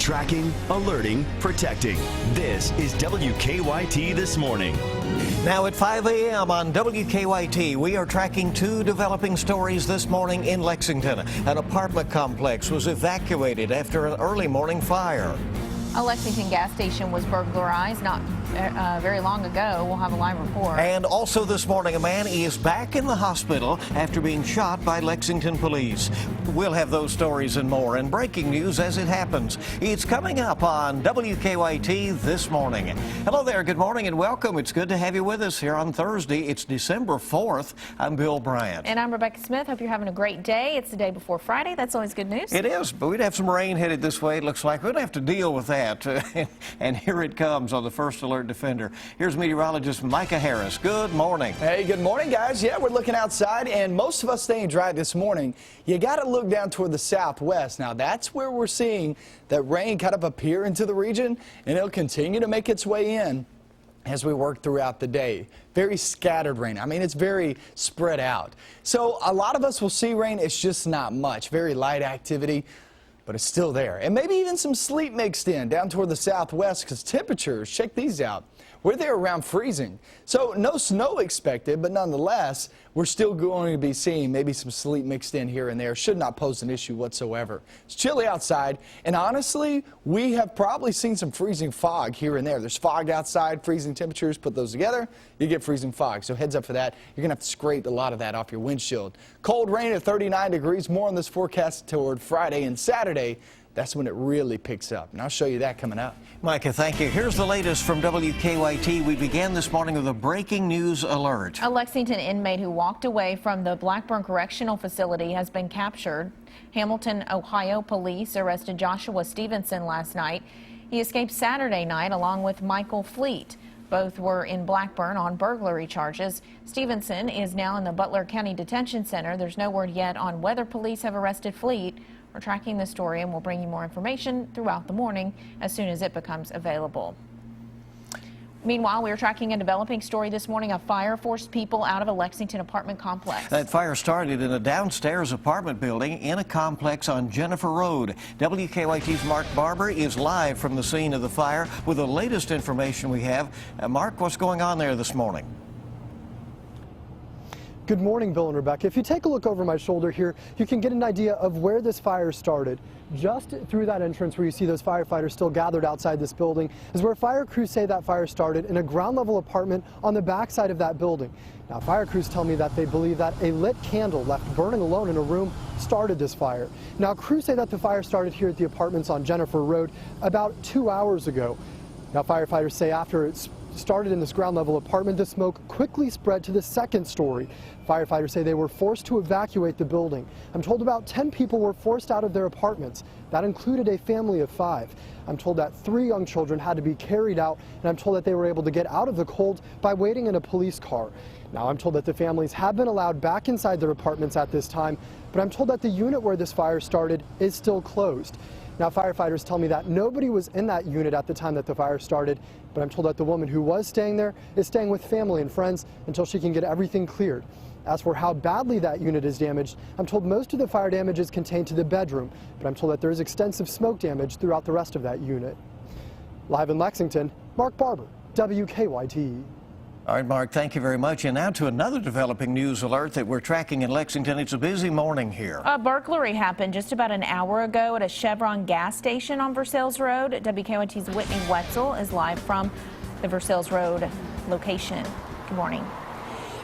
Tracking, alerting, protecting. This is WKYT This Morning. Now at 5 a.m. on WKYT, we are tracking two developing stories this morning in Lexington. An apartment complex was evacuated after an early morning fire. A Lexington gas station was burglarized not very long ago. We'll have a live report. And also this morning, a man is back in the hospital after being shot by Lexington police. We'll have those stories and more, and breaking news as it happens. It's coming up on WKYT This Morning. Hello there, good morning and welcome. It's good to have you with us here on Thursday. It's December 4th. I'm Bill Bryant. And I'm Rebecca Smith. Hope you're having a great day. It's the day before Friday. That's always good news. It is, but we'd have some rain headed this way. It looks like we'd have to deal with that. And here it comes on the First Alert Defender. Here's meteorologist Micah Harris. Good morning. Hey, good morning, guys. Yeah, we're looking outside, and most of us staying dry this morning. You got to look down toward the southwest. Now, that's where we're seeing that rain kind of appear into the region, and it'll continue to make its way in as we work throughout the day. Very scattered rain. I mean, it's very spread out. So a lot of us will see rain. It's just not much. Very light activity, but it's still there. And maybe even some sleet mixed in down toward the southwest, because temperatures, check these out, we're there around freezing. So no snow expected, but nonetheless, we're still going to be seeing maybe some sleet mixed in here and there. Should not pose an issue whatsoever. It's chilly outside, and honestly, we have probably seen some freezing fog here and there. There's fog outside, freezing temperatures, put those together, you get freezing fog. So heads up for that. You're going to have to scrape a lot of that off your windshield. Cold rain at 39 degrees, more on this forecast toward Friday and Saturday. That's when it really picks up, and I'll show you that coming up. Micah, thank you. Here's the latest from WKYT. We began this morning with a breaking news alert. A Lexington inmate who walked away from the Blackburn Correctional Facility has been captured. Hamilton, Ohio police arrested Joshua Stevenson last night. He escaped Saturday night along with Michael Fleet. Both were in Blackburn on burglary charges. Stevenson is now in the Butler County Detention Center. There's no word yet on whether police have arrested Fleet. We're tracking the story, and we'll bring you more information throughout the morning as soon as it becomes available. Meanwhile, we're tracking a developing story this morning. A fire forced people out of a Lexington apartment complex. That fire started in a downstairs apartment building in a complex on Jennifer Road. WKYT's Mark Barber is live from the scene of the fire with the latest information we have. Mark, what's going on there this morning? Good morning, Bill and Rebecca. If you take a look over my shoulder here, you can get an idea of where this fire started. Just through that entrance where you see those firefighters still gathered outside this building is where fire crews say that fire started, in a ground level apartment on the back side of that building. Now, fire crews tell me that they believe that a lit candle left burning alone in a room started this fire. Now, crews say that the fire started here at the apartments on Jennifer Road about 2 hours ago. Now, firefighters say after it started in this ground level apartment, the smoke quickly spread to the second story. Firefighters say they were forced to evacuate the building. I'm told about 10 people were forced out of their apartments. That included a family of 5. I'm told that 3 young children had to be carried out, and I'm told that they were able to get out of the cold by waiting in a police car. Now, I'm told that the families have been allowed back inside their apartments at this time, but I'm told that the unit where this fire started is still closed. Now, firefighters tell me that nobody was in that unit at the time that the fire started, but I'm told that the woman who was staying there is staying with family and friends until she can get everything cleared. As for how badly that unit is damaged, I'm told most of the fire damage is contained to the bedroom, but I'm told that there is extensive smoke damage throughout the rest of that unit. Live in Lexington, Mark Barber, WKYT. All right, Mark, thank you very much. And now to another developing news alert that we're tracking in Lexington. It's a busy morning here. A burglary happened just about an hour ago at a Chevron gas station on Versailles Road. WKYT's Whitney Wetzel is live from the Versailles Road location. Good morning.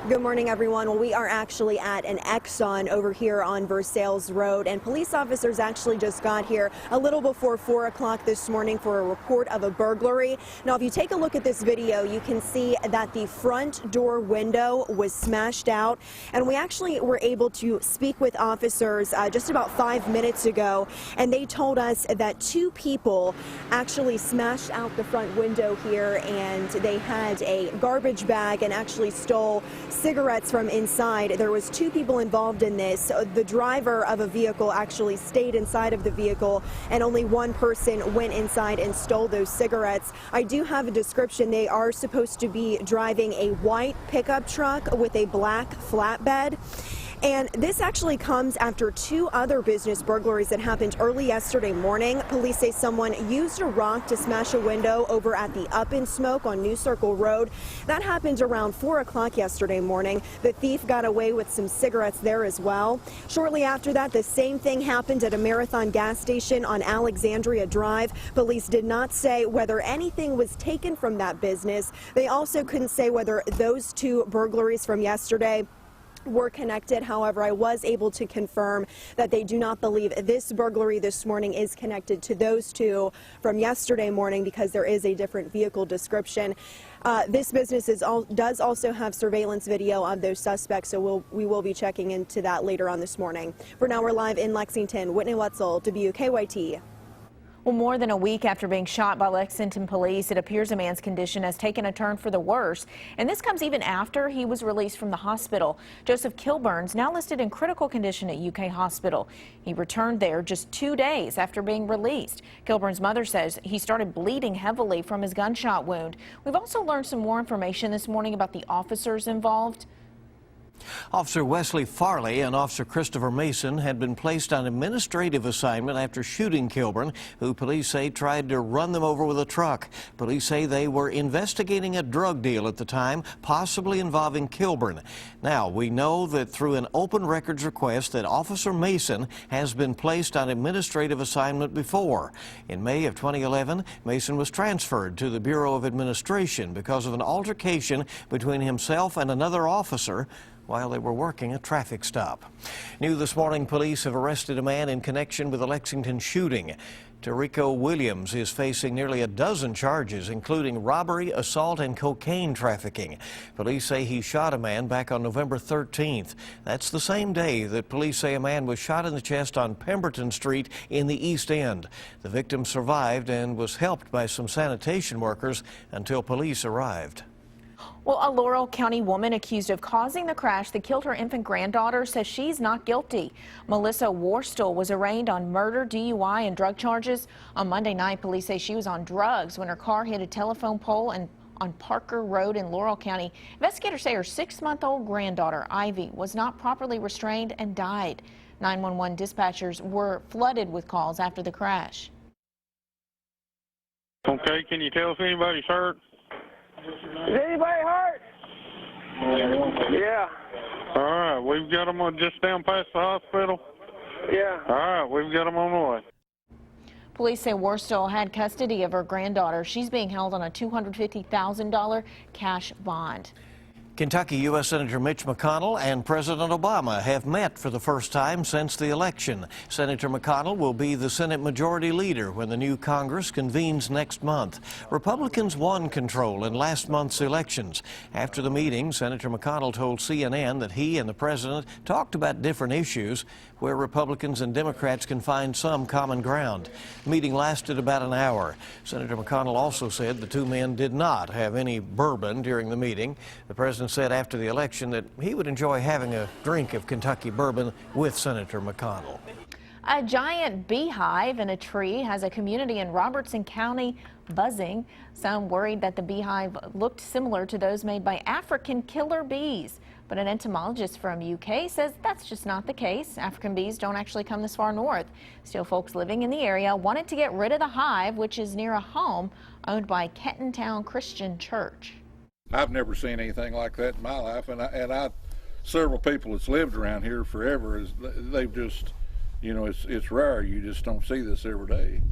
Good morning, everyone. Well, we are actually at an Exxon over here on Versailles Road, and police officers actually just got here a little before 4 o'clock this morning for a report of a burglary. Now, if you take a look at this video, you can see that the front door window was smashed out, and we actually were able to speak with officers just about 5 minutes ago, and they told us that 2 people actually smashed out the front window here, and they had a garbage bag and actually stole cigarettes from inside. There was 2 people involved in this. The driver of a vehicle actually stayed inside of the vehicle, and only 1 person went inside and stole those cigarettes. I do have a description. They are supposed to be driving a white pickup truck with a black flatbed. And this actually comes after 2 other business burglaries that happened early yesterday morning. Police say someone used a rock to smash a window over at the Up in Smoke on New Circle Road. That happened around 4 o'clock yesterday morning. The thief got away with some cigarettes there as well. Shortly after that, the same thing happened at a Marathon gas station on Alexandria Drive. Police did not say whether anything was taken from that business. They also couldn't say whether those 2 burglaries from yesterday were connected. However, I was able to confirm that they do not believe this burglary this morning is connected to those 2 from yesterday morning because there is a different vehicle description. This business does also have surveillance video of those suspects, so we will be checking into that later on this morning. For now, we're live in Lexington. Whitney Wetzel, WKYT. Well, more than a week after being shot by Lexington police, it appears a man's condition has taken a turn for the worse. And this comes even after he was released from the hospital. Joseph Kilburn's now listed in critical condition at UK Hospital. He returned there just 2 days after being released. Kilburn's mother says he started bleeding heavily from his gunshot wound. We've also learned some more information this morning about the officers involved. Officer Wesley Farley and Officer Christopher Mason had been placed on administrative assignment after shooting Kilburn, who police say tried to run them over with a truck. Police say they were investigating a drug deal at the time, possibly involving Kilburn. Now, we know that through an open records request that Officer Mason has been placed on administrative assignment before. In May of 2011, Mason was transferred to the Bureau of Administration because of an altercation between himself and another officer while they were working a traffic stop. New this morning, police have arrested a man in connection with the Lexington shooting. Terrico Williams is facing nearly a dozen charges, including robbery, assault, and cocaine trafficking. Police say he shot a man back on November 13th. That's the same day that police say a man was shot in the chest on Pemberton Street in the East End. The victim survived and was helped by some sanitation workers until police arrived. Well, a Laurel County woman accused of causing the crash that killed her infant granddaughter says she's not guilty. Melissa Worstel was arraigned on murder, DUI, and drug charges. On Monday night, police say she was on drugs when her car hit a telephone pole and on Parker Road in Laurel County. Investigators say her 6-month-old granddaughter, Ivy, was not properly restrained and died. 911 dispatchers were flooded with calls after the crash. Okay, can you tell if anybody's hurt? Is anybody hurt? Yeah. All right, we've got them just down past the hospital. Yeah. All right, we've got them on the way. Police say Worstel had custody of her granddaughter. She's being held on a $250,000 cash bond. Kentucky U.S. Senator Mitch McConnell and President Obama have met for the first time since the election. Senator McConnell will be the Senate Majority Leader when the new Congress convenes next month. Republicans won control in last month's elections. After the meeting, Senator McConnell told CNN that he and the President talked about different issues where Republicans and Democrats can find some common ground. The meeting lasted about an hour. Senator McConnell also said the 2 men did not have any bourbon during the meeting. The President said after the election that he would enjoy having a drink of Kentucky bourbon with Senator McConnell. A giant beehive in a tree has a community in Robertson County buzzing. Some worried that the beehive looked similar to those made by African killer bees. But an entomologist from UK says that's just not the case. African bees don't actually come this far north. Still, folks living in the area wanted to get rid of the hive, which is near a home owned by Kentontown Christian Church. I've never seen anything like that in my life, and several people that's lived around here forever, they've just, you know, it's rare. You just don't see this every day.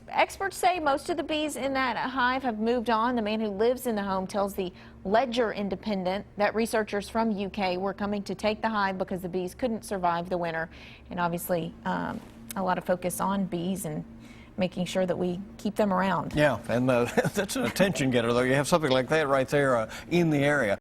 Experts say most of the bees in that hive have moved on. The man who lives in the home tells the Ledger Independent that researchers from UK were coming to take the hive because the bees couldn't survive the winter. And obviously a lot of focus on bees and making sure that we keep them around. Yeah, and that's an attention getter, though. You have something like that right there in the area.